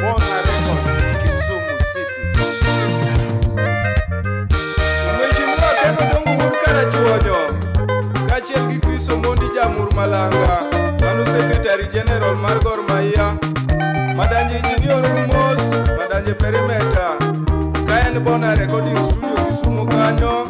Bona Records, Kisumu City. Mheshimiwa Keno Dongo Wurkara Chuonyo, kachiel gi Chris Omondi Jamur Malanga, manu Secretary General mar Gor Mahia, madanje Engineer Mos, madanje Perimeter, kaen Bona Recording Studio Kisumu kanyo.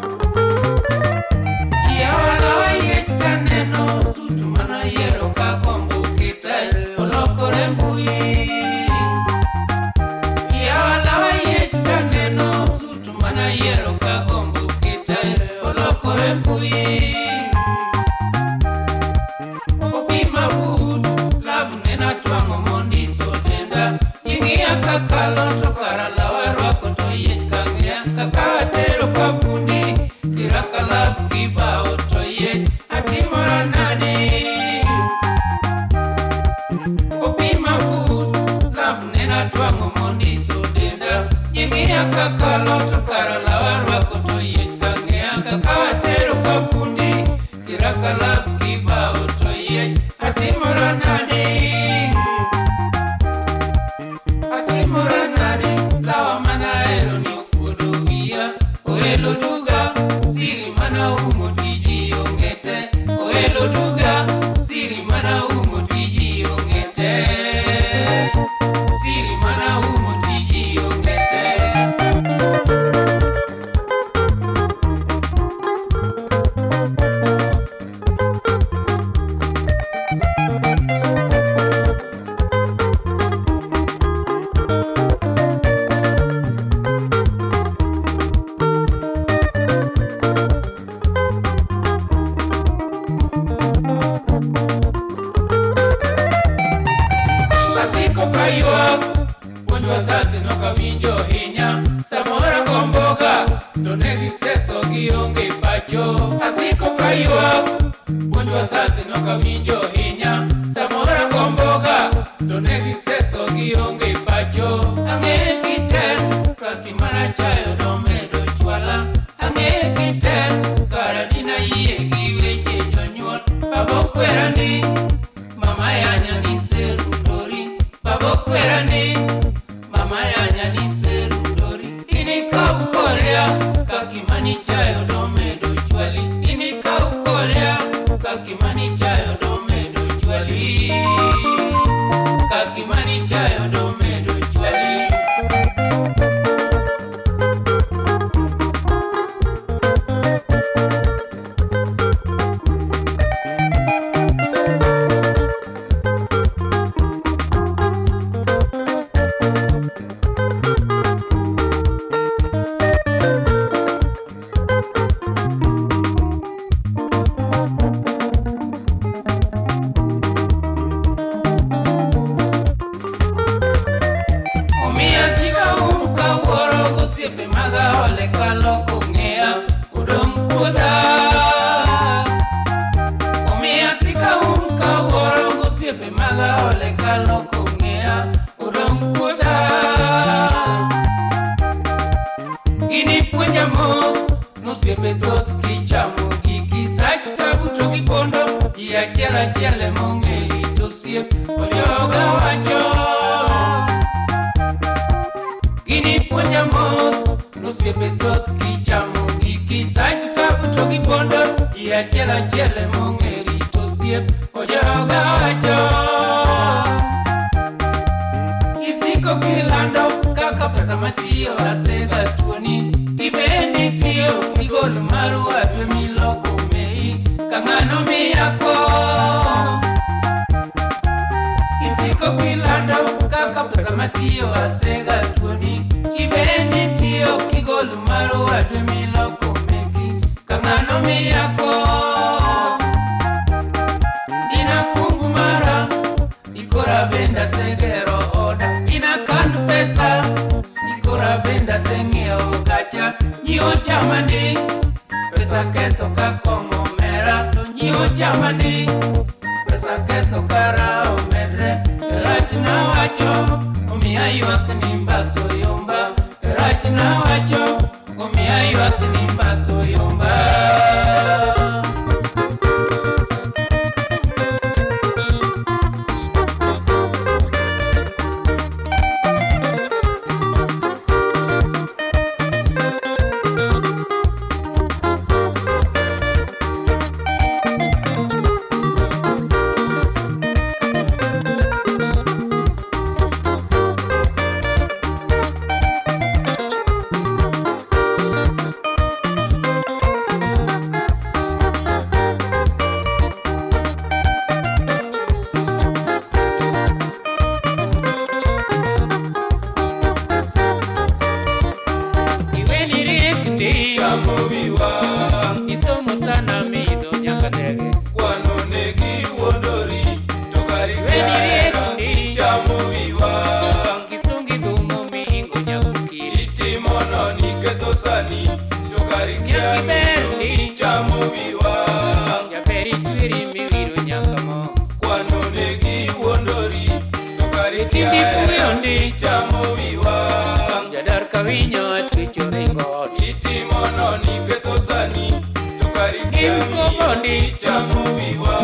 chamo wiwa.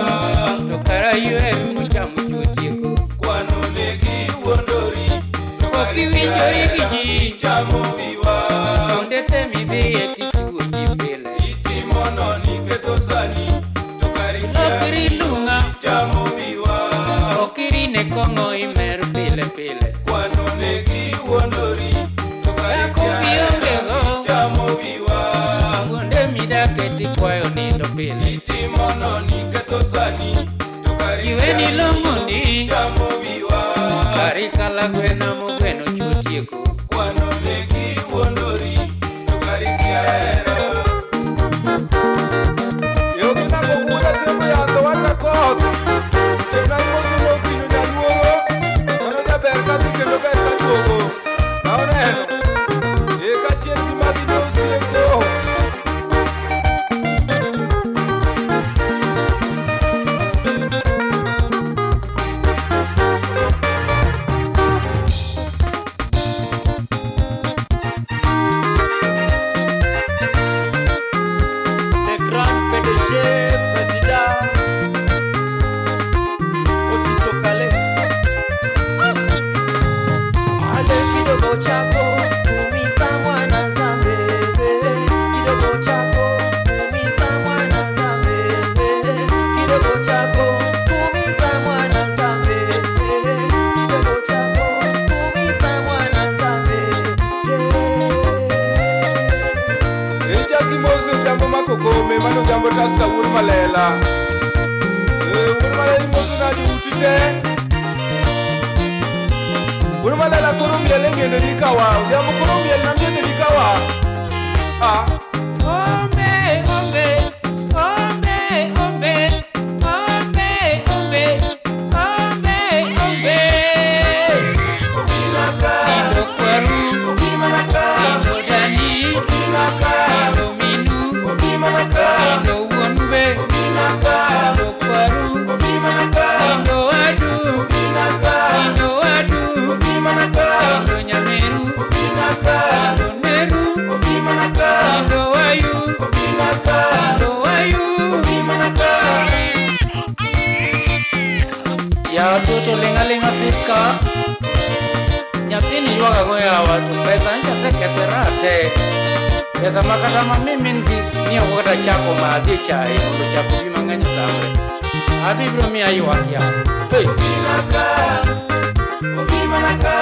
To kara yuer muchamo chuotieko. Kwano negi wuondori. To kara yuer chamo wiwa. Onde temi dhiye tituoji pile. Itimo noni ketho sani. To kara Okiri lunga. chamo wiwa. Okiri ne kong'o imer pile pile. Kwano negi wuondori. To kara Yako biongego. chamo wiwa. Kuonde midake tikwayo nindo pile. Itimo noni ketho sani. To kara Kiweni long'oni. chamo wiwa. Kari kala gwena mogweno chuotieko. Kwano negi wuondori. To kara hero. Yo kina kokuda semo yadho wata koth. Temna imoso no kino nyaluoro. Kono jaber kadhi kendo ber kaduogo. Na oneno. Kachiel gi magi ne osieko. Le grand PDG, président, aussitôt calé. Ale kidogo chako kumisa mwana zambe, kidogo chako kumisa mwana zambe, kidogo chako kumisa mwana zambe, kidogo chako kumisa mwana zambe. Ichaki moso jambo makokome mano jambo taska wur malela. Wur malela imoso nadi utite. Wur malela koro miele ngene nikawa. Jambo koro miele na ngene nikawa. Ah. Ombe, ombe, ombe, ombe, ombe, ombe, ombe, ombe. Indo kwaru, indo dani, indo minu, indo uonube, indo kwaru, indo adu, indo adu, indo nyameru, indo neru, indo wayu, indo wayu. Ya watoto lingalinga siska. Nyathini yuaga go ya watu pesa nja seketerate. Pesa makatama mimi niyo kata chako maadhi chai mondo chako bi mang'eny tamre. Abi bro miya yuak ya. Hey. Obinaka